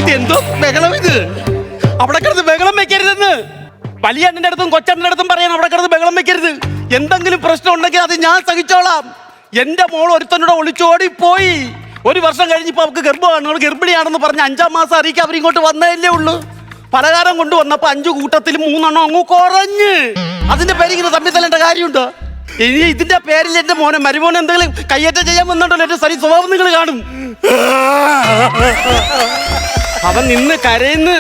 ഇതെന്തോ ബഹളം ഇത്? അവിടെ കിടന്ന് ബഹളം വെക്കരുതെന്ന് വലിയ അണ്ണന്റെ അടുത്തും കൊച്ചണ്ണന്റെ അടുത്തും പറയാൻ അവിടെ കിടന്ന് ബഹളം വെക്കരുത്. എന്തെങ്കിലും പ്രശ്നം ഉണ്ടെങ്കിൽ അത് ഞാൻ സഹിച്ചോളാം. എന്റെ മോൾ ഒരുത്തനോട് ഒളിച്ചോടി പോയി. 1 വർഷം കഴിഞ്ഞിപ്പോ അവർക്ക് ഗർഭമാണ്. അവൾ ഗർഭിണിയാണെന്ന് പറഞ്ഞ് 5-ാം മാസം അറിയിക്കാൻ അവരിങ്ങോട്ട് വന്നതല്ലേ ഉള്ളൂ. പലഹാരം കൊണ്ടുവന്നപ്പോ 5 കൂട്ടത്തിൽ 3 എണ്ണം അങ്ങ് കുറഞ്ഞ്. അതിന്റെ പേര് ഇങ്ങനെ തമ്മിൽ തല്ലേണ്ട കാര്യമുണ്ടോ? ഇനി ഇതിന്റെ പേരിൽ എന്റെ മോനെ മരുമോനെ എന്തെങ്കിലും കയ്യേറ്റം ചെയ്യാൻ വന്നിട്ടുണ്ടല്ലോ എന്റെ സരി സ്വഭാവം നിങ്ങൾ കാണും. അവൻ നിന്ന് കരയുന്നു.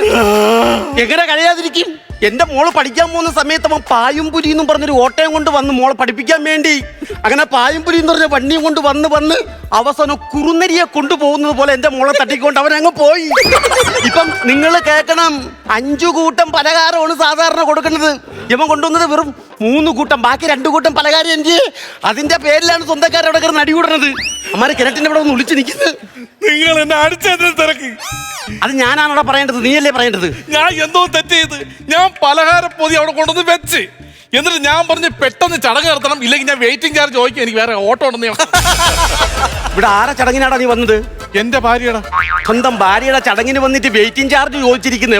എങ്ങനെ കരയാതിരിക്കും? എന്റെ മോള് പഠിക്കാൻ പോകുന്ന സമയത്ത് അവൻ പായുംപുലി എന്നും പറഞ്ഞൊരു ഓട്ടയം കൊണ്ട് വന്ന് മോളെ പഠിപ്പിക്കാൻ വേണ്ടി. അങ്ങനെ പായുംപുലി എന്ന് പറഞ്ഞ വണ്ടിയും കൊണ്ട് വന്ന് അവസാനം കുറുനരിയെ കൊണ്ടുപോകുന്നത് പോലെ എന്റെ മോളെ തട്ടിക്കൊണ്ട് അവൻ അങ്ങ് പോയി. ഇപ്പം നിങ്ങൾ കേൾക്കണം, 5 കൂട്ടം പലഹാരമാണ് സാധാരണ കൊടുക്കുന്നത്. ഇവൻ കൊണ്ടുവന്നത് വെറും 3 കൂട്ടം, ബാക്കി 2 കൂട്ടം പലഹാരം എനിക്ക്. അതിന്റെ പേരിലാണ് സ്വന്തക്കാരവിടെ കിടന്ന് അടികൂടുന്നത്. അമ്മാരെ കിണറ്റിന്റെ ഇവിടെ ഒന്ന് ഒളിച്ചു നിൽക്കുന്നത്. നിങ്ങൾ എന്നെ അടിച്ചതിന് തിരക്ക്. അത് ഞാനാണോടാ പറയേണ്ടത്? നീയല്ലേ പറയേണ്ടത്. ഞാൻ എന്തോ തെറ്റ് ചെയ്ത് ഞാൻ പലഹാരം പൊതി അവിടെ കൊണ്ടുവന്ന് വെച്ച്, എന്നിട്ട് ഞാൻ പറഞ്ഞ് പെട്ടെന്ന് ചടങ്ങ് നടത്തണം, ഇല്ലെങ്കിൽ ഞാൻ വെയിറ്റിംഗ് ചാർജ് ചോദിക്കും, എനിക്ക് വേറെ ഓട്ടോ ഉണ്ടെന്ന്. ഇവിടെ ആരെ ചടങ്ങിനാടാ നീ വന്നത്? എന്റെ ഭാര്യയുടെ. സ്വന്തം ഭാര്യയുടെ ചടങ്ങിന് വന്നിട്ട് വെയിറ്റിംഗ് ചാർജ് ചോദിച്ചിരിക്കുന്നു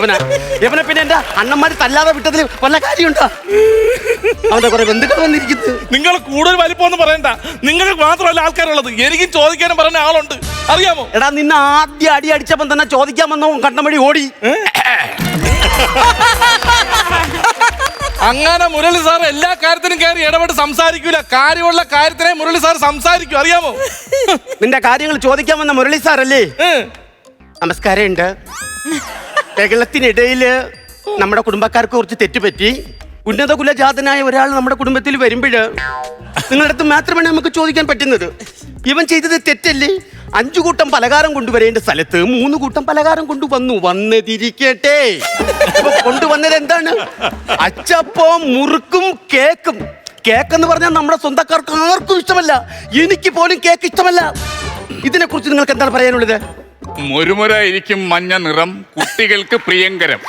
ഇവനെ പിന്നെ എന്റെ അണ്ണന്മാര് തല്ലാതെ വിട്ടതിൽ വല്ല കാര്യമുണ്ടോ? അവന്റെ കുറെ ബന്ധുക്കൾ വന്നിരിക്കുന്നു. നിങ്ങൾ കൂടുതൽ വലിപ്പമൊന്നും പറയണ്ട. നിങ്ങൾക്ക് മാത്രമല്ല ആൾക്കാരുള്ളത്, എനിക്കും ചോദിക്കാനും പറയുന്ന ആളുണ്ട്, അറിയാമോ? എടാ നിന്നെ ആദ്യം അടി അടിച്ചപ്പം തന്നെ ചോദിക്കാൻ വന്നോ കണ്ണ വഴി ഓടി. അങ്ങനെ മുരളി സാർ എല്ലാ കാര്യത്തിനും കയറി ഇടപെട്ട് സംസാരിക്കൂല. കാര്യമുള്ള കാര്യത്തിനെ മുരളി സാർ സംസാരിക്കും, അറിയാമോ? നിന്റെ കാര്യങ്ങൾ ചോദിക്കാൻ വന്ന മുരളി സാറല്ലേ? നമസ്കാരം ഉണ്ട്. കേരളത്തിനിടയില് നമ്മുടെ കുടുംബക്കാർക്ക് കുറച്ച് തെറ്റുപറ്റി. ഉന്നത കുലജാതനായ ഒരാൾ നമ്മുടെ കുടുംബത്തിൽ വരുമ്പോഴ് നിങ്ങളുടെ അടുത്ത് മാത്രമാണ് നമുക്ക് ചോദിക്കാൻ പറ്റുന്നത്. ഇവൻ ചെയ്തത് തെറ്റല്ലേ? 5 കൂട്ടം പലഹാരം കൊണ്ടുവരേണ്ട സ്ഥലത്ത് 3 കൂട്ടം പലഹാരം വന്നതിരിക്കട്ടെ. കൊണ്ടുവന്നത് എന്താണ്? അച്ചപ്പവും മുറുക്കും കേക്കും. കേക്കെന്ന് പറഞ്ഞാൽ നമ്മുടെ സ്വന്തക്കാർക്ക് ആർക്കും ഇഷ്ടമല്ല. എനിക്ക് പോലും കേക്ക് ഇഷ്ടമല്ല. ഇതിനെ കുറിച്ച് നിങ്ങൾക്ക് എന്താണ് പറയാനുള്ളത്? മുരുമുര ഇരിക്കും മഞ്ഞ നിറം, കുട്ടികൾക്ക് പ്രിയങ്കരം.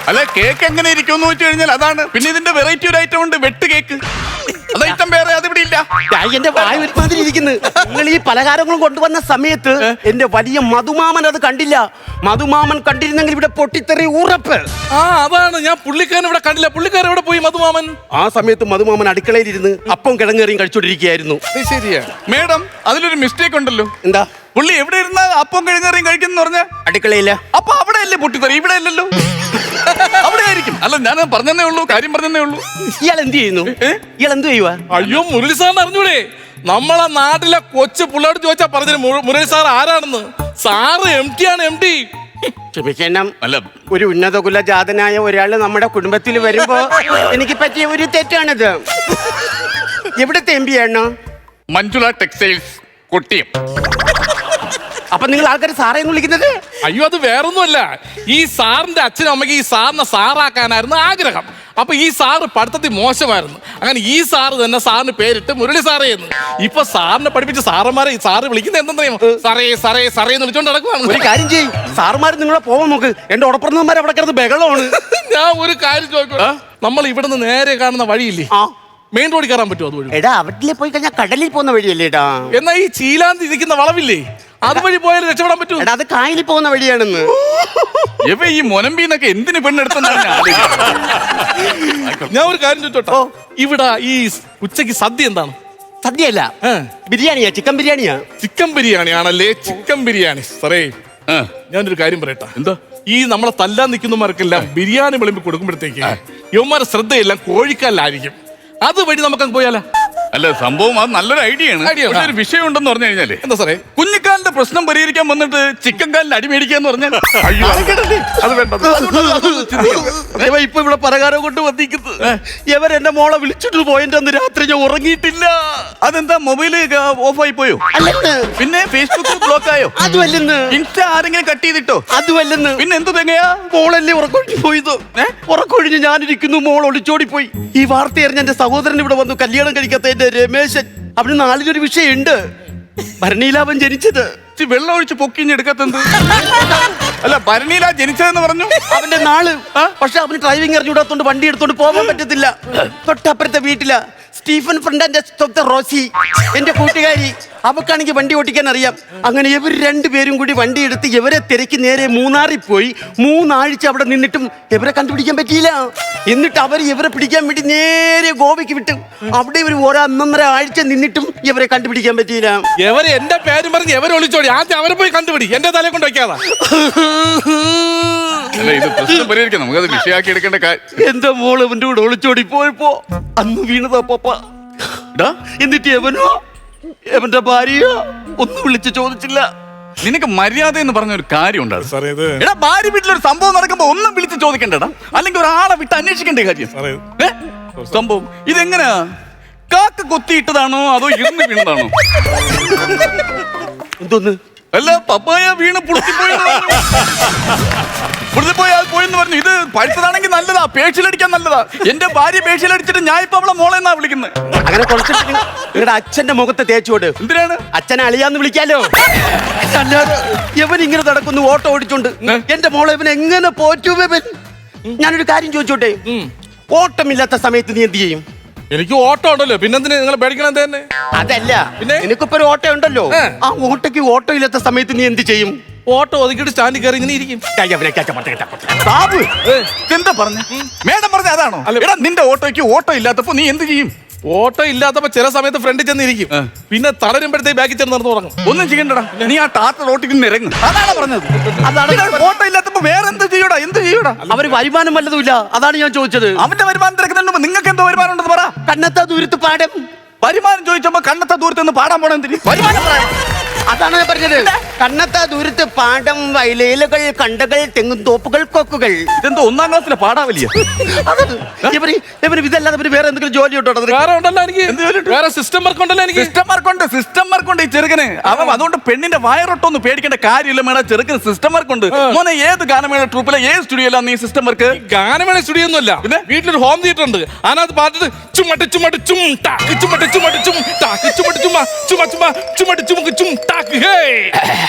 അല്ല, കേക്ക് എങ്ങനെ ഇരിക്കും എന്ന് വെച്ച് കഴിഞ്ഞാൽ അതാണ്. പിന്നെ ഇതിന്റെ വെറൈറ്റി ഒരു ഐറ്റം ഉണ്ട്, വെട്ട് കേക്ക്. അത് ഐറ്റം വേറെ, അതിവിടെ ഇല്ല. എന്റെ വായ ഒരുമാതിരി ഇരിക്കുന്നു. നിങ്ങൾ ഈ പലഹാരങ്ങളും കൊണ്ടുവന്ന സമയത്ത് എന്റെ വലിയ മധുമാമൻ അത് കണ്ടില്ല. മധുമാമൻ കണ്ടിരുന്നെങ്കിൽ ഇവിടെ പൊട്ടിത്തെറി ഉറപ്പ്. അതാണ് ഞാൻ പുള്ളിക്കാരൻ ഇവിടെ കണ്ടില്ല. പുള്ളിക്കാരൻ ഇവിടെ പോയി മധുമാമൻ? ആ സമയത്ത് മധുമാമൻ അടുക്കളയിലിരുന്ന് അപ്പം കിഴങ്ങേറിയും കഴിച്ചോണ്ടിരിക്കുകയായിരുന്നു. ശരിയാ മേഡം, അതിലൊരു മിസ്റ്റേക്ക് ഉണ്ടല്ലോ. എന്താ? പുള്ളി എവിടെ ഇരുന്ന അപ്പം കിഴങ്ങേറിയും കഴിക്കുന്ന പറഞ്ഞ അടുക്കളയില്ല. അപ്പൊ അവിടെ അല്ലേ പൊട്ടിത്തെറി? ഇവിടെ അല്ലല്ലോ, അവിടെ ആയിരിക്കും. അല്ല, ഞാൻ പറഞ്ഞതേ ഉള്ളൂ, കാര്യം പറഞ്ഞതേ ഉള്ളൂ. ഇയാൾ എന്ത് ചെയ്യുന്നു? ഇയാൾ എന്ത് ചെയ്യുവാ? അയ്യോ, മുരളി സാറിന് അറിഞ്ഞൂടെ? നമ്മളെ നാട്ടിലെ കൊച്ചു പിള്ളേരോട് ചോദിച്ചാ പറഞ്ഞു മുരളി സാർ ആരാണെന്ന്. സാറ് MT ആണ്, MT. ക്ഷമിക്കണം, അല്ല, ഒരു ഉന്നത കുലജാതനായ ഒരാള് നമ്മുടെ കുടുംബത്തിൽ വരുമ്പോ എനിക്ക് പറ്റിയ ഒരു തെറ്റാണിത്. എവിടുത്തെ MP ആണ്? മഞ്ജുള ടെക്സ്റ്റൈൽസ്, കൊട്ടിയം. അപ്പൊ നിങ്ങൾ ആൾക്കാർ സാറേ എന്ന് വിളിക്കുന്നത്? അയ്യോ, അത് വേറൊന്നുമല്ല. ഈ സാറിന്റെ അച്ഛനും അമ്മയ്ക്ക് ഈ സാറിനെ സാറാക്കാനായിരുന്നു ആഗ്രഹം. അപ്പൊ ഈ സാറ് പഠിത്തത്തിൽ മോശമായിരുന്നു. അങ്ങനെ ഈ സാറ് തന്നെ സാറിന് പേരിട്ട് മുരളി സാറേ എന്ന്. ഇപ്പൊ സാറിനെ പഠിപ്പിച്ച സാറന്മാരെ ഈ സാറ് വിളിക്കുന്നത് എന്തെന്നറിയാമോ? സാറേ സാറേ സാറേ എന്ന് വിളിച്ചോണ്ട് നടക്കുവാണ്. ഒരു കാര്യം ചെയ്യും, സാറുമാര് നിങ്ങളെ പോവാൻ നോക്ക്. എന്റെ ഉടപ്പുറന്നമാർ അവിടെ കിടന്ന് ബഹളമാണ്. ഞാൻ ഒരു കാര്യം ചോദിക്കാം, നമ്മൾ ഇവിടുന്ന് നേരെ കാണുന്ന വഴിയില്ലേ, മെയിൻ റോഡിൽ കയറാൻ പറ്റുമോ? അതുവഴി? എടാ, അവിടെ പോയി കഴിഞ്ഞാൽ കടലിൽ പോകുന്ന വഴിയല്ലേ? എന്നാ ഈ ചീലാന്തി ഇരിക്കുന്ന വളവില്ലേ, അതുവഴി പോയാലും രക്ഷപ്പെടാൻ പറ്റുമോ? എടാ, അത് കായലിൽ പോകുന്ന വഴിയാണെന്ന്. ഇവ ഈ മൊനമ്പീന്നൊക്കെ എന്തിന് പെണ്ണെടുത്തെന്നാണ് ഞാൻ ഒരു കാര്യം ചോദിച്ചോട്ടോ, ഇവിടെ ഈ ഉച്ചക്ക് സദ്യ എന്താണ്? സദ്യയല്ല, ബിരിയാണിയാ, ചിക്കൻ ബിരിയാണിയാ. ചിക്കൻ ബിരിയാണി ആണല്ലേ? ചിക്കൻ ബിരിയാണി. സാറേ, ഞാനൊരു കാര്യം പറയട്ടെ. എന്താ? ഈ നമ്മളെ തല്ലാൻ നിൽക്കുന്നവർക്കെല്ലാം ബിരിയാണി വിളമ്പി കൊടുക്കുമ്പോഴത്തേക്ക് യവന്മാരുടെ ശ്രദ്ധയെല്ലാം കോഴിക്കാലിലായിരിക്കും. അതുവഴി നമുക്കങ്ങ് പോയാലോ? അല്ല, സംഭവം അത് നല്ലൊരു ഐഡിയ ആണ്. ഒരു വിഷയം ഉണ്ടെന്ന് പറഞ്ഞു കഴിഞ്ഞാല്, എന്താ സാറേ? കുഞ്ഞിക്കാലിന്റെ പ്രശ്നം പരിഹരിക്കാൻ വന്നിട്ട് ചിക്കൻ കാലിന് അടി മേടിക്കാന്ന് പറഞ്ഞാൽ അത് വേണ്ടത്. ഇപ്പൊ ഇവിടെ പലഹാരം കൊണ്ട് വന്നിരിക്കുന്നത് എന്റെ മോളെ വിളിച്ചിട്ട് പോയിന്റ് അന്ന് രാത്രി ഞാൻ ഉറങ്ങിയിട്ടില്ല. അതെന്താ, മൊബൈല് ഓഫ് ആയി പോയോ? പിന്നെ ഫേസ്ബുക്ക് ബ്ലോക്ക് ആയോ? അതുമല്ലെന്ന്. ഇൻസ്റ്റ ആരെങ്കിലും കട്ട് ചെയ്തിട്ടോ? അതുമല്ലെന്ന്. പിന്നെ എന്ത് തെങ്ങയാ? മോളല്ലേ ഉറക്കൊഴിഞ്ഞു പോയത്. ഉറക്കൊഴിഞ്ഞ് ഞാനിരിക്കുന്നു, മോൾ ഒളിച്ചോടി പോയി. ഈ വാർത്ത അറിഞ്ഞ എന്റെ സഹോദരൻ ഇവിടെ വന്നു, കല്യാണം കഴിക്കാത്ത എന്റെ രമേശൻ. അവന് നാളിലൊരു വിഷയമുണ്ട്. ഭരണിയിലാവൻ ജനിച്ചത്. വെള്ളം ഒഴിച്ച് പൊക്കിഞ്ഞെടുക്കത്തെന്ത്? അല്ല, ഭരണിയിലാ ജനിച്ചതെന്ന് പറഞ്ഞു. അവന്റെ നാള്. പക്ഷെ അവന് ഡ്രൈവിംഗ് അറിഞ്ഞൂടാത്തോണ്ട് വണ്ടി എടുത്തോണ്ട് പോകാൻ പറ്റത്തില്ല. തൊട്ടപ്പുറത്തെ വീട്ടില സ്റ്റീഫൻ ഫ്രണ്ട്, ഡോക്ടർ റോസി, എന്റെ കൂട്ടുകാരി. അവക്കാണെങ്കിൽ വണ്ടി ഓടിക്കാൻ അറിയാം. അങ്ങനെ ഇവർ രണ്ടുപേരും കൂടി വണ്ടി എടുത്ത് ഇവരെ തിരക്കി നേരെ മൂന്നാറിൽ പോയി. 3 ആഴ്ച അവിടെ നിന്നിട്ടും ഇവരെ കണ്ടുപിടിക്കാൻ പറ്റിയില്ല. എന്നിട്ട് അവർ ഇവരെ പിടിക്കാൻ വേണ്ടി നേരെ ഗോവയ്ക്ക് വിട്ടു. അവിടെ ഇവർ 1.5 ആഴ്ച നിന്നിട്ടും ഇവരെ കണ്ടുപിടിക്കാൻ പറ്റിയില്ല. എവരെ എന്റെ പേരും പറഞ്ഞ് എവരെ ഒളിച്ചോടി. ആദ്യം അവരെ പോയി കണ്ടുപിടി, എന്റെ തലയെ കൊണ്ട് വയ്ക്കാതാ. അല്ല, ഇത് പ്രശ്നം പരിഹരിക്കാം, നമുക്കത് വിഷയാക്കി എടുക്കേണ്ട കാര്യം. എന്റെ മോള് അവന്റെ കൂടെ ഒളിച്ചോടി പോയപ്പോ അന്ന് വീണതാ പപ്പ. എന്നിട്ട് എവന്റെ ഭാര്യയോ ഒന്നും വിളിച്ച് ചോദിച്ചില്ല. നിനക്ക് മര്യാദ എന്ന് പറഞ്ഞ ഒരു കാര്യം ഉണ്ടാകും. സാറേ, ഇത് എടാ, ഭാര്യ വീട്ടിലൊരു സംഭവം നടക്കുമ്പോ ഒന്നും വിളിച്ച് ചോദിക്കണ്ടടാ, അല്ലെങ്കിൽ ഒരാളെ വിട്ട് അന്വേഷിക്കേണ്ട കാര്യം. സംഭവം ഇതെങ്ങനെയാ? കാക്ക കൊത്തിയിട്ടതാണോ അതോ ഇരുന്ന് വീണതാണോ? എന്തോന്ന്? അല്ല, പപ്പായ വീണ് പോയെന്ന് പറഞ്ഞു. ഇത് പഴുത്തതാണെങ്കിൽ നല്ലതാ, പേച്ചിലടിക്കാൻ നല്ലതാ. എന്റെ ഭാര്യ പേച്ചിലടിച്ചിട്ട് ഞാൻ ഇപ്പൊ അവളെ മോളെ എന്നാ വിളിക്കുന്നത്. അങ്ങനെ കുറച്ചിട്ട് നിങ്ങളുടെ അച്ഛന്റെ മുഖത്തെ തേച്ചോട്. എന്തിനാണ്? അച്ഛനെ അളിയാന്ന് വിളിക്കാലോ. അല്ലാതെ ഇവൻ ഇങ്ങനെ നടക്കുന്നു ഓട്ടോ ഓടിച്ചോണ്ട്. എന്റെ മോളെ ഇവൻ എങ്ങനെ പോറ്റു? ഞാനൊരു കാര്യം ചോദിച്ചോട്ടെ, ഓട്ടമില്ലാത്ത സമയത്ത് നീ എന്ത് ചെയ്യും? എനിക്ക് ഓട്ടം ഉണ്ടല്ലോ, പിന്നെന്തിന് നിങ്ങൾ പേടിക്കണം തന്നെ? അതല്ല, പിന്നെ നിനക്കിപ്പോ ഒരു ഓട്ടോ ഉണ്ടല്ലോ. ആ ഓട്ടോക്ക് ഓട്ടോ ഇല്ലാത്ത സമയത്ത് നീ എന്ത് ചെയ്യും? ഓട്ടോ ഒതുക്കിട്ട് സ്റ്റാൻഡിൽ കയറി ഇങ്ങനെ ഇരിക്കും. സാബു എന്താ പറഞ്ഞ? മേഡം പറഞ്ഞ അതാണോ? എടാ, നിന്റെ ഓട്ടോയ്ക്ക് ഓട്ടോ ഇല്ലാത്തപ്പോ നീ എന്ത് ചെയ്യും? ഓട്ടോ ഇല്ലാത്തപ്പോ ചില സമയത്ത് ഫ്രണ്ടിൽ ചെന്ന് ഇരിക്കും, പിന്നെ തളരുമ്പോഴത്തേക്ക് ബാക്കിൽ ചെന്ന് നടന്നു തുടങ്ങും. ഒന്നും ചെയ്യണ്ടടാ, നീ ആ ടാറ്റ റോട്ടിൽ നിന്ന് ഇറങ്ങും. അതാണ് പറഞ്ഞത്. അതാണ് ഓട്ടോ ഇല്ലാത്തപ്പോ വേറെ എന്ത് ചെയ്യൂടാ? എന്ത് ചെയ്യൂടാ? അവര് വരുമാനം വല്ലതുമില്ല, അതാണ് ഞാൻ ചോദിച്ചത്. അവന്റെ വരുമാനം തിരക്കുന്നുണ്ടോ? നിങ്ങൾക്ക് എന്തോ വരുമാനം ഉണ്ടെന്ന് പറ. കണ്ണത്താ ദൂരത്ത് പാടം. വരുമാനം ചോദിച്ചപ്പോ കണ്ണത്ത ദൂരത്ത് നിന്ന് പാടാൻ പോണ എന്തിന്? വരുമാനം പറയാം. അതാണ് ഞാൻ പറഞ്ഞത്. കണ്ണത്താ ദൂരത്ത് പാടം, വയലേലുകൾ, കണ്ടകൾ, തെങ്ങും തോപ്പുകൾ, കൊക്കുകൾ. ഇതെന്തോ 1-ാം ക്ലാസ്സിലെ പാടാവലിയ. ഇവര് ഇതല്ലാതെ ഇവര് വേറെ എന്തെങ്കിലും ജോലി ഉണ്ടോ? വേറെ ഉണ്ടല്ലോ എനിക്ക്, വേറെ സിസ്റ്റം വർക്ക് ഉണ്ടല്ലോ എനിക്ക്. സിസ്റ്റം വർക്ക് ഉണ്ട് ഈ ചെറുക്കന്. അവൻ അതുകൊണ്ട് പെണ്ണിന്റെ വയറൊട്ടൊന്നും പേടിക്കേണ്ട കാര്യമില്ല മേഡം. ചെറുക്കന് സിസ്റ്റം വർക്ക് ഉണ്ട്. മോനെ, ഏത് ഗാനമേള ട്രൂപ്പിലെ ഏത് സ്റ്റുഡിയോയിലാണ് നീ സിസ്റ്റം വർക്ക്? ഗാനമേള സ്റ്റുഡിയോ ഒന്നും അല്ല, പിന്നെ വീട്ടിലൊരു ഹോം തിയേറ്റർ ഉണ്ട്. അതിനകത്ത് പാട്ടിട്ട് ചുമട്ട് ചുമട്ട് ചും ടാക്ക് ചുമട്ട് ചുമട്ട് ചും ടാക്ക് ചുമട്ട് ചുമ ചുമ ചുമ ചുമട്ട് ചുമക്ക് ചും ടാക്ക്. ഹേ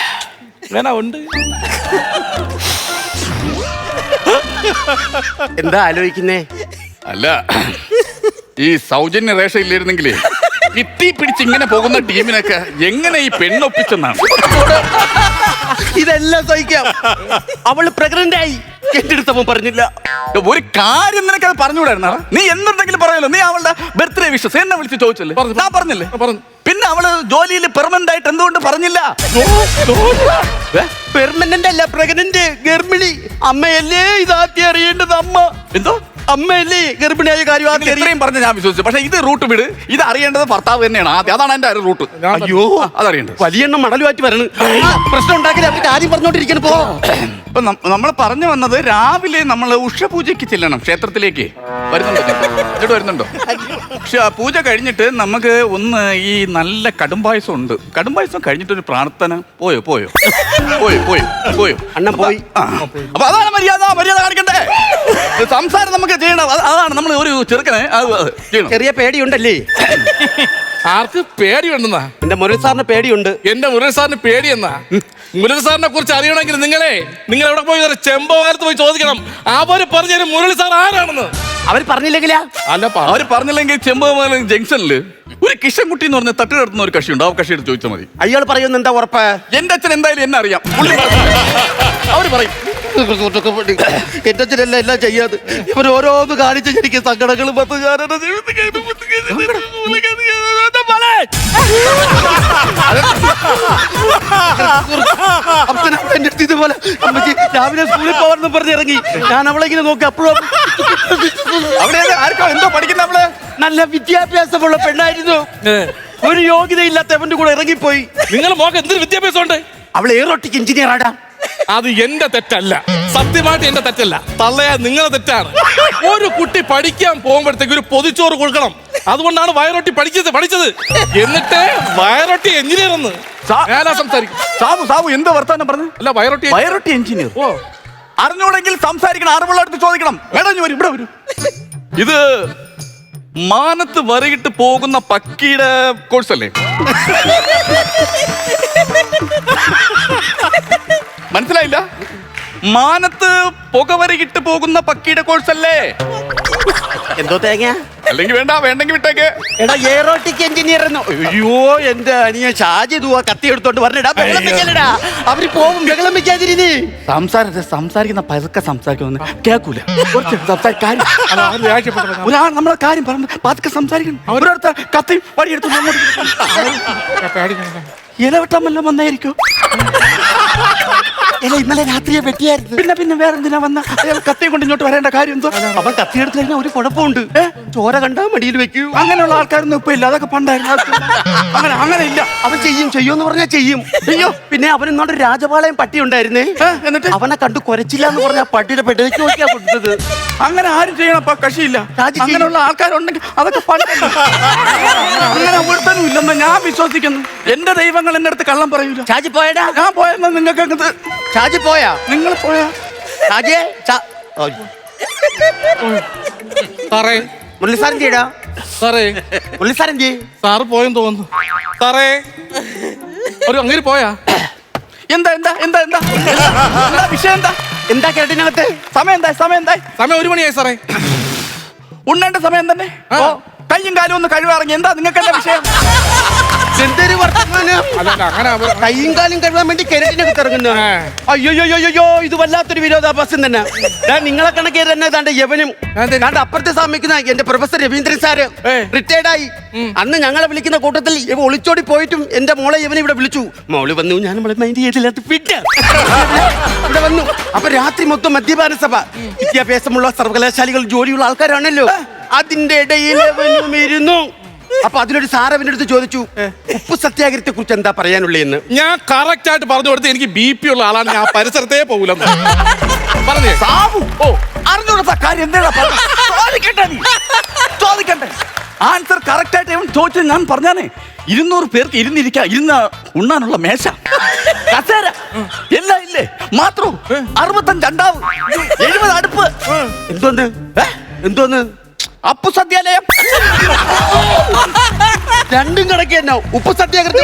വേണ ഉണ്ട്. എന്താ ആലോചിക്കുന്നേ? അല്ല, ഈ സൗജന്യ റേഷൻ ഇല്ലായിരുന്നെങ്കിലേ കിട്ടി പിടിച്ച് ഇങ്ങനെ പോകുന്ന ടീമിനൊക്കെ എങ്ങനെ ഈ പെണ്ണൊപ്പിച്ചെന്നാണ്. ഇതെല്ലാം സഹിക്കാം. അവള് പ്രഗ്നന്റ് ആയി, എന്റെ അടുത്തവൻ പറഞ്ഞില്ല. ഒരു കാര്യം നിനക്ക് അത് പറഞ്ഞുകൂടായിരുന്നാ? നീ എന്തുണ്ടെങ്കിലും പറയല്ലോ. നീ അവളുടെ ബർത്ത്ഡേ വിഷസ് എന്നെ വിളിച്ച് ചോദിച്ചല്ലേ? ഞാൻ പറഞ്ഞില്ലേ? പറഞ്ഞു. പിന്നെ അവള് ജോലിയിൽ പെർമനന്റ് ആയിട്ട് എന്തുകൊണ്ട് പറഞ്ഞില്ല? പെർമനന്റ് അല്ല, പ്രഗ്നന്റ്, ഗർഭിണി. അമ്മയല്ലേ ഇതാദ്യം അറിയേണ്ടത്. അമ്മ എന്തോ അമ്മയല്ലേ ഗർഭിണിയായ കാര്യം ഇത്രയും പറഞ്ഞ് ഞാൻ വിശ്വസിച്ചു. പക്ഷെ ഇത് റൂട്ട് വിട്, ഇത് അറിയേണ്ടത് ഭർത്താവ് തന്നെയാണ് ആദ്യം. അതാണ് എന്റെ റൂട്ട്. അയ്യോ, അതറിയണ്ടത്. വലിയെണ്ണം മടലുമാറ്റി വരണം. പ്രശ്നം ഉണ്ടാക്കില്ല, അവർക്ക് കാര്യം പറഞ്ഞോണ്ടിരിക്കണം. പോ. ഇപ്പൊ നമ്മൾ പറഞ്ഞു വന്നത്, രാവിലെ നമ്മൾ ഉഷപൂജയ്ക്ക് ചെല്ലണം ക്ഷേത്രത്തിലേക്ക്. വരുന്നുണ്ടോ? പക്ഷെ ആ പൂജ കഴിഞ്ഞിട്ട് നമുക്ക് ഒന്ന് ഈ നല്ല കടുംപായസം ഉണ്ട്. കടുംപായസം കഴിഞ്ഞിട്ടൊരു പ്രാർത്ഥന. പോയോ അണ്ണൻ പോയി. അപ്പൊ അതാണ് മര്യാദ കാണിക്കണ്ടേ. സംസാരം നമുക്ക് ചെയ്യണം. അതാണ് നമ്മൾ ഒരു ചെറുക്കനെ ചെയ്യണം. ചെറിയ പേടിയുണ്ടല്ലേ? ആർക്ക് പേടിയുണ്ടെന്നാ? എന്റെ മുരളി സാറിന് പേടിയുണ്ട്. എന്റെ മുരളി സാറിന് പേടിയെന്നാ? മുരളി സാറിനെ കുറിച്ച് അറിയണമെങ്കിൽ നിങ്ങൾ എവിടെ പോയി ചെമ്പോകാലത്ത് പോയി ചോദിക്കണം. അവര് പറഞ്ഞു മുരളി സാർ ആരാണെന്ന്. അവര് പറഞ്ഞില്ലെങ്കിലാ? അല്ല, അവര് പറഞ്ഞില്ലെങ്കിൽ ചെമ്പോകാലം ജംഗ്ഷനില് ഒരു കിഷൻകുട്ടി എന്ന് പറഞ്ഞ തട്ട് കിടത്തുന്ന ഒരു കക്ഷി ഉണ്ട്. ആ കക്ഷി എടുത്ത് ചോദിച്ചാൽ മതി. അയാൾ പറയുന്ന എന്താ ഉറപ്പ്? എന്റെ അച്ഛൻ എന്തായാലും എന്നെ അറിയാം. അവര് പറയും. എന്റെ അച്ഛനല്ല എല്ലാം ചെയ്യാതെ ഇവർ ഓരോന്ന് കാണിച്ച എനിക്ക് സങ്കടങ്ങളും എന്റെ അടുത്ത് ഇതുപോലെ അമ്മക്ക് രാവിലെ സ്കൂളിൽ പോവാന്ന് പറഞ്ഞിറങ്ങി. ഞാൻ അവളെ ഇങ്ങനെ നോക്കി. അപ്പോഴും അവിടെ ആർക്കോ എന്തോ പഠിക്കുന്ന അവള് നല്ല വിദ്യാഭ്യാസമുള്ള പെണ്ണായിരുന്നു. ഒരു യോഗ്യതയില്ലാത്ത അവന്റെ കൂടെ ഇറങ്ങിപ്പോയി. നിങ്ങൾ മോക്ക് എന്തൊരു വിദ്യാഭ്യാസം ഉണ്ട്? അവൾ എയറോട്ടിക് എഞ്ചിനീയർ ആടാ. അത് എന്റെ തെറ്റല്ല, സത്യമായിട്ട് എന്റെ തെറ്റല്ല. തള്ളയാ നിങ്ങളെ തെറ്റാണ്. ഒരു കുട്ടി പഠിക്കാൻ പോകുമ്പോഴത്തേക്ക് ഒരു പൊതിച്ചോറ് കൊടുക്കണം. അതുകൊണ്ടാണ് വയറൊട്ടി പഠിച്ചത്. എന്നിട്ട് വയറൊട്ടി എഞ്ചിനീയർ എന്ന് ഞാനാ സംസാരിക്കും. സാബു എന്തോ വർത്താനം പറഞ്ഞു? അല്ല, വയറൊട്ടി എഞ്ചിനീയർ. ഓ, അറിഞ്ഞൂടെങ്കിൽ സംസാരിക്കണം. അറിവുള്ള അടുത്ത് ചോദിക്കണം. മേഡം വരും, ഇവിടെ വരും. ഇത് മാനത്ത് വരയിട്ട് പോകുന്ന പക്കിയുടെ കോഴ്സല്ലേ? മനസ്സിലായില്ല? മാനത്ത് പുകവരയിട്ട് പോകുന്ന പക്കിയുടെ കോഴ്സല്ലേ? എന്തോ തേങ്ങ? അല്ലെങ്കിൽ വേണ്ട, വേണ്ടെങ്കിൽ വിട്ടേക്ക്. എടാ എയറോട്ടിക് എഞ്ചിനീയർ എന്നോ. അയ്യോ എന്റെ അനിയ ഷാജി തൂവാ കത്തി എടുത്തോണ്ട് പറഞ്ഞടാ ബഹളം വെക്കലടാ. അവര് പോകും, ബഹളം വെക്കാതിരി. സംസാരിക്കുന്ന പതുക്കെ സംസാരിക്കുന്നു, കേൾക്കൂല. ഒരാൾ നമ്മളെ കാര്യം പറഞ്ഞു പതുക്കെ സംസാരിക്കണം. അവരടുത്ത കത്തി വടിയെടുത്ത് ഇലവട്ടം വല്ലതും വന്നായിരിക്കും. ഇന്നലെ രാത്രിയെ വെട്ടിയായിരുന്നു. പിന്നെ വേറെ എന്തിനാ വന്ന? കത്തിയും കൊണ്ട് ഇങ്ങോട്ട് വരേണ്ട കാര്യം എന്തോ? അവൻ കത്തി എടുത്തു കഴിഞ്ഞാൽ ഒരു കുഴപ്പമുണ്ട്. ചോര കണ്ടാ മടിയിൽ വെക്കൂ. അങ്ങനെയുള്ള ആൾക്കാരൊന്നും ഇപ്പൊ ഇല്ല, അതൊക്കെ പണ്ടായിരുന്നു. അങ്ങനെ ഇല്ല. അവൻ ചെയ്യുമെന്ന് പറഞ്ഞാൽ ചെയ്യും. അയ്യോ പിന്നെ അവൻ ഇന്നോട് രാജപാളയം പട്ടി ഉണ്ടായിരുന്നേ. എന്നിട്ട് അവനെ കണ്ടു കുരച്ചില്ല എന്ന് പറഞ്ഞ പട്ടിയുടെ പെടലേക്ക് നോക്കിയാ കൊടുത്തത്. അങ്ങനെ ആരും ചെയ്യണപ്പ കക്ഷിയില്ല. അങ്ങനെയുള്ള ആൾക്കാരുണ്ടെങ്കിൽ അതൊക്കെ അങ്ങനെ ഒരുത്തനും ഇല്ലെന്ന് ഞാൻ വിശ്വസിക്കുന്നു. എന്റെ ദൈവങ്ങൾ എന്റെ അടുത്ത് കള്ളം പറയൂല. ഷാജി പോയടാ. ഞാൻ പോയെന്ന് നിങ്ങൾക്ക് ഷാജി പോയാ? നിങ്ങൾ പോയാ? ഷാജിയെ സാറേ, മുരളിസാരൻ ചെയ്യടാ. സാറേ, മുരളിസാരൻ ചെയ്യ്. സാറ് പോയെന്ന് തോന്നുന്നു. സാറേ, ഒരു അങ്ങനെ പോയാ? എന്താ എന്താ എന്താ എന്താ എന്താ വിഷയം? എന്താ കേട്ടിനകത്ത്? സമയം 1 മണിയായി സാറേ. ഉണ്ണേണ്ട സമയം തന്നെ. കയ്യും കാലും ഒന്ന് കഴിവാറങ്ങി. എന്താ നിങ്ങൾക്ക് എന്താ വിഷയം? എന്തൊരു വർത്തമാനം. കയ്യും കാലും കഴുകാൻ വേണ്ടി കിരട്ടിനകത്ത് ഇറങ്ങുന്നു. അയ്യോ ഇത് വല്ലാത്തൊരു വിരോധാഭാസം തന്നെ. നിങ്ങളെ കണക്കേ തന്നെ താണ്ട് യവനും അപ്പുറത്തെ സാമിക്കുന്ന എന്റെ പ്രൊഫസർ രവീന്ദ്രൻ സാറ് റിട്ടയർഡായി. അന്ന് ഞങ്ങളെ വിളിക്കുന്ന കൂട്ടത്തിൽ ഇവ ഒളിച്ചോടി പോയിട്ടും എന്റെ മോളെ ഇവനെ ഇവിടെ വിളിച്ചു. മോള് വന്നു, ഞാൻ നമ്മളെ മൈൻഡ് ചെയ്തില്ല. ഇവിടെ വന്നു. അപ്പൊ രാത്രി മൊത്തം മദ്യപാന സഭ. വിദ്യാഭ്യാസമുള്ള സർവകലാശാലകൾ ജോലിയുള്ള ആൾക്കാരാണല്ലോ. അതിന്റെ ഇടയിൽ അവനും ഇരുന്നു. അപ്പൊ അതിലൊരു സാർ അവന്റെ അടുത്ത് ചോദിച്ചു, ഉപ്പ് സത്യാഗ്രഹത്തെ കുറിച്ച് എന്താ പറയാനുള്ളതെന്ന്. ഞാൻ കറക്റ്റ് ആയിട്ട് പറഞ്ഞു കൊടുത്ത് എനിക്ക് BP ഉള്ള ആളാണ്, ഞാൻ പരിസരത്തേ പോകൂല പറഞ്ഞേ. അറിഞ്ഞൂടാ കാര്യം എന്താ ചോദിക്കണ്ടേ? ആൻസർ കറക്റ്റ് ആയിട്ട് ചോദിച്ചത് ഞാൻ പറഞ്ഞാനേ. 200 പേർക്ക് ഇരുന്ന് ഉണ്ണാനുള്ള മേശ, കസേര എല്ലാം ഇല്ലേ? മാത്രം 65 അണ്ടാവ്, 70 അടുപ്പ്. എന്തോന്ന് അപ്പു സത്യാലയം. രണ്ടും കിടക്കി തന്നെ. ഉപ്പ് സത്യാഗ്രഹം,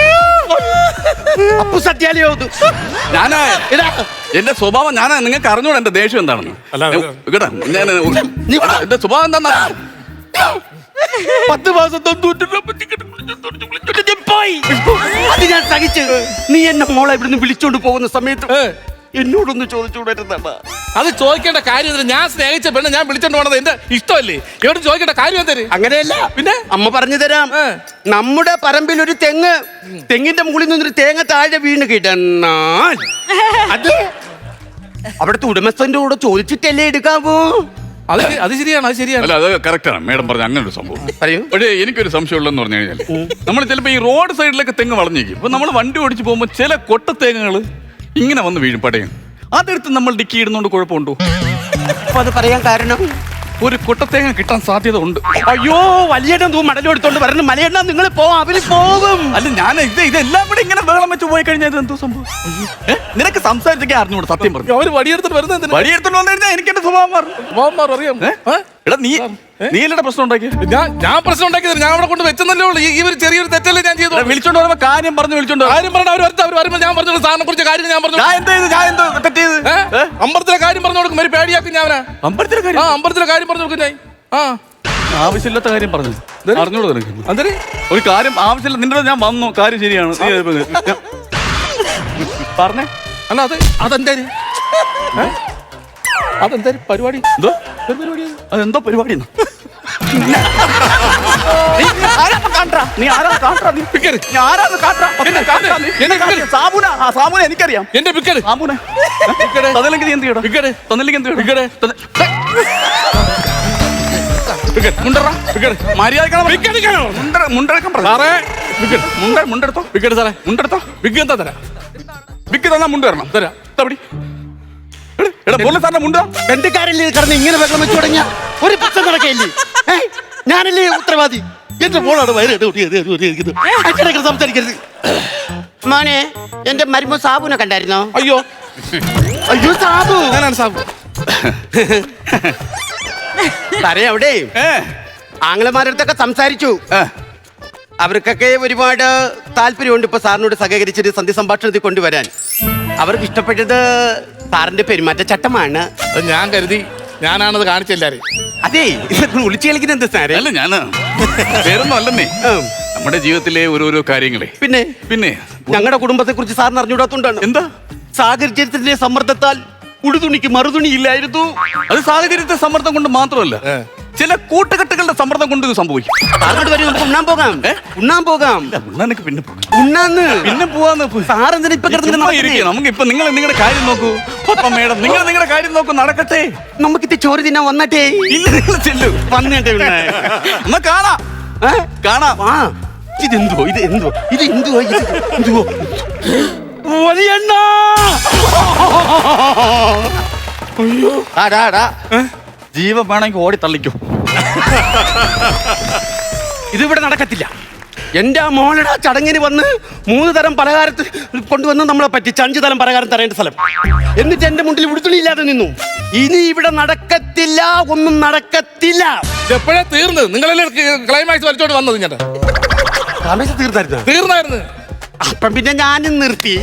അപ്പു സത്യാലയം. ഞാനാ എന്റെ സ്വഭാവം ഞാനാ. നിങ്ങൾക്ക് അറിഞ്ഞൂടാ എന്റെ ദേഷ്യം എന്താണെന്ന്. എന്റെ സ്വഭാവം എന്താ? 10 മാസം അത് ഞാൻ സഹിച്ച്. നീ എന്നെ മോളെ ഇവിടുന്ന് വിളിച്ചോണ്ട് പോകുന്ന സമയത്ത് എന്നോടൊന്ന് ചോദിച്ചുകൂടാ? അത് ചോദിക്കേണ്ട കാര്യം. ഞാൻ സ്നേഹിച്ച പെണ്ണ് ഞാൻ വിളിച്ചോണ്ട് പോണത് എന്റെ ഇഷ്ടമല്ലേ? എവിടെ ചോദിക്കേണ്ട കാര്യം എന്തേ? അങ്ങനെയല്ല, പിന്നെ അമ്മ പറഞ്ഞു തരാം. നമ്മുടെ പറമ്പിൽ ഒരു തെങ്ങിന്റെ മുകളിൽ നിന്നൊരു തേങ്ങ താഴെ വീണ് കിടന്നാൽ അത് അവിടുത്തെ ഉടമസ്ഥന്റെ കൂടെ ചോദിച്ചിട്ടല്ലേ എടുക്കാവോ? അത് ശരിയാണ്. അല്ല, അത് കറക്റ്റാണ് മേഡം പറഞ്ഞ അങ്ങനെ ഒരു സംഭവം. പക്ഷേ എനിക്കൊരു സംശയം ഉള്ളതെന്ന് പറഞ്ഞു കഴിഞ്ഞാൽ, നമ്മൾ ചിലപ്പോൾ ഈ റോഡ് സൈഡിലൊക്കെ തെങ്ങ് വളഞ്ഞേക്കും. അപ്പൊ നമ്മൾ വണ്ടി ഓടിച്ച് പോകുമ്പോൾ ചില കൊട്ട തേങ്ങകൾ ഇങ്ങനെ വന്ന് വീഴും പടയും. അതെടുത്ത് നമ്മൾ ഡിക്കി ഇടുന്നോണ്ട് കുഴപ്പമുണ്ടോ? അപ്പൊ അത് പറയാൻ കാരണം ഒരു കൊട്ടത്തേങ്ങ കിട്ടാൻ സാധ്യത ഉണ്ട്. അയ്യോ വലിയ മടലും എടുത്തോണ്ട് പറഞ്ഞു. മലയെണ്ണ നിങ്ങൾ അവര് പോകും. അല്ല ഞാൻ ഇതെല്ലാം കൂടെ ഇങ്ങനെ ബഹളം വെച്ച് പോയി കഴിഞ്ഞാൽ എന്തോ സംഭവം? നിനക്ക് സംസാരിച്ചൊക്കെ അറിഞ്ഞൂടെ? സത്യം പറഞ്ഞു. അവര് വടിയെടുത്തിട്ട് വരുന്നത് വടിയെടുത്തോണ്ട് വന്നു കഴിഞ്ഞാൽ എനിക്ക് എന്റെ സ്വഭാവം അറിയാം. എടാ നീലയുടെ പ്രശ്നം ഉണ്ടാക്കി. ഞാൻ പ്രശ്നം ഉണ്ടാക്കിയത് ഞാൻ അവിടെ കൊണ്ട് വെച്ചെന്നല്ലേ ഉള്ളൂ. ഈ ഒരു ചെറിയൊരു തെറ്റല്ലേ ഞാൻ ചെയ്തു. വിളിച്ചോണ്ട് വരുമ്പോ കാര്യം പറഞ്ഞു വിളിച്ചോണ്ട് അവർ വരുമ്പോൾ ഞാൻ പറഞ്ഞു സാറിനെ കുറിച്ച് കാര്യം ഞാൻ പറഞ്ഞു. അമ്പലത്തിലെ കാര്യം പറഞ്ഞു കൊടുക്കും. ഒരു പേടിയാക്കും ഞാൻ. അമ്പലത്തിലെ കാര്യം പറഞ്ഞു കൊടുക്കും ഞാൻ. ആവശ്യമില്ലാത്ത കാര്യം പറഞ്ഞു അറിഞ്ഞോളൂ നിനക്ക്. അതെ ഒരു കാര്യം ആവശ്യമില്ല. നിന്റെ ഞാൻ വന്നു, കാര്യം ശരിയാണ് പറഞ്ഞേ. അല്ല അതെന്താ പരിപാടി? അതെന്തോ പരിപാടി. സാബുന എനിക്കറിയാം. എന്റെ പിക്കട് സാബുന തന്നില്ലെങ്കിൽ എന്ത് ചെയ്യണം? തന്നില്ലെങ്കിൽ എന്ത് ചെയ്യണം? മുണ്ടെടുത്തോ. പിക്കട് സാറേ, മുണ്ടെടുത്തോ. പിക്ക് എന്താ തരാം? പിക്ക് തന്നാ മുണ്ട് തരണം. തരാം. സാറിന്റെ മുണ്ട ബന്ധുക്കാരല്ലേ കിടന്ന് ഇങ്ങനെ വെള്ളം വെച്ചു തുടങ്ങിയ ഒരു പ്രശ്നം നടക്കയില്ലേ? ഞാനല്ലേ ഉത്തരവാദി. എന്റെ മോളാണ് വയറ് സംസാരിക്കരുത്. മോനെ, എന്റെ മരുമോ സാബുനെ കണ്ടായിരുന്നോ? അയ്യോ സാബു. ഞാനാണ് സാബു. സാറേ അവിടെ ആംഗ്ലമാരടുത്തൊക്കെ സംസാരിച്ചു. അവർക്കൊക്കെ ഒരുപാട് താല്പര്യമുണ്ട് ഇപ്പൊ സാറിനോട് സഹകരിച്ചിട്ട് സന്ധി സംഭാഷണത്തിൽ കൊണ്ടുവരാൻ. അവർക്ക് ഇഷ്ടപ്പെട്ടത് സാറിന്റെ പെരുമാറ്റച്ചട്ടമാണ്. ഞാൻ കരുതി ഞാനാണത് കാണിച്ചെല്ലാരും. അതെ ഇതൊക്കെ വിളിച്ചു കളിക്കുന്ന എന്താ സാറേ? അല്ല ഞാന് വേറൊന്നും അല്ലെന്നേ, നമ്മുടെ ജീവിതത്തിലെ ഓരോരോ കാര്യങ്ങളെ. പിന്നെ ഞങ്ങളുടെ കുടുംബത്തെ കുറിച്ച് സാറിന് അറിഞ്ഞൂടാത്തോണ്ടാണ്. എന്താ? സാഹചര്യത്തിന്റെ സമ്മർദ്ദത്താൽ ഉടുതുണിക്ക് മറുതുണി ഇല്ലായിരുന്നു. അത് സാഹചര്യത്തെ സമ്മർദ്ദം കൊണ്ട് മാത്രമല്ല, ചില കൂട്ടുകെട്ടുകളുടെ സമ്മർദ്ദം കൊണ്ട് ഇത് സംഭവിക്കും. സാറിനോട് വരും, നമുക്ക് ഉണ്ണാൻ പോകാം. ഉണ്ണാൻ പോകാം. ഉണ്ണാനൊക്കെ പിന്നെ പോകാം. ഉണ്ണാന്ന് പിന്നെ പോവാന്ന്. സാറെന്തിനാ ഇപ്പൊ നമുക്ക് ഇപ്പൊ നിങ്ങൾ നിങ്ങളുടെ കാര്യം നോക്കൂ. അപ്പൊ മേഡം നിങ്ങൾ നിങ്ങളുടെ കാര്യം നോക്കൂ, നടക്കട്ടെ. നമുക്കിത് ചോറ് തിന്നാൻ വന്നട്ടെ. ഇല്ല, നിങ്ങൾ ചെല്ലു വന്നേട്ടെ എന്നാ കാണാം. കാണാം. ആ ഇതെന്തുവോ ഇത് എന്തുവോ ഇത് എന്തുവോ ഇത് എന്തുവോ ജീവൻ വേണമെങ്കിൽ ഓടി തള്ളിക്കോ. ഇതിവിടെ നടക്കത്തില്ല. എന്റെ മോളുടെ ചടങ്ങിന് വന്ന് 3 തരം പലഹാരത്തിൽ കൊണ്ടുവന്ന് നമ്മളെ പറ്റിച്ച് 5 തരം പലഹാരം തരേണ്ട സ്ഥലം. എന്നിട്ട് എന്റെ മുണ്ടിൽ ഉടുത്തുണിയില്ലാതെ നിന്നു. ഇനി ഇവിടെ നടക്കത്തില്ല, ഒന്നും നടക്കത്തില്ല. എപ്പോഴാ തീർന്നത്? നിങ്ങളല്ലേ ക്ലൈമാക്സ് വരച്ചോണ്ട് വന്നത്? ഞാൻ തീർന്നായിരുന്നു. തീർന്നായിരുന്നു. അപ്പം പിന്നെ ഞാനും നിർത്തി.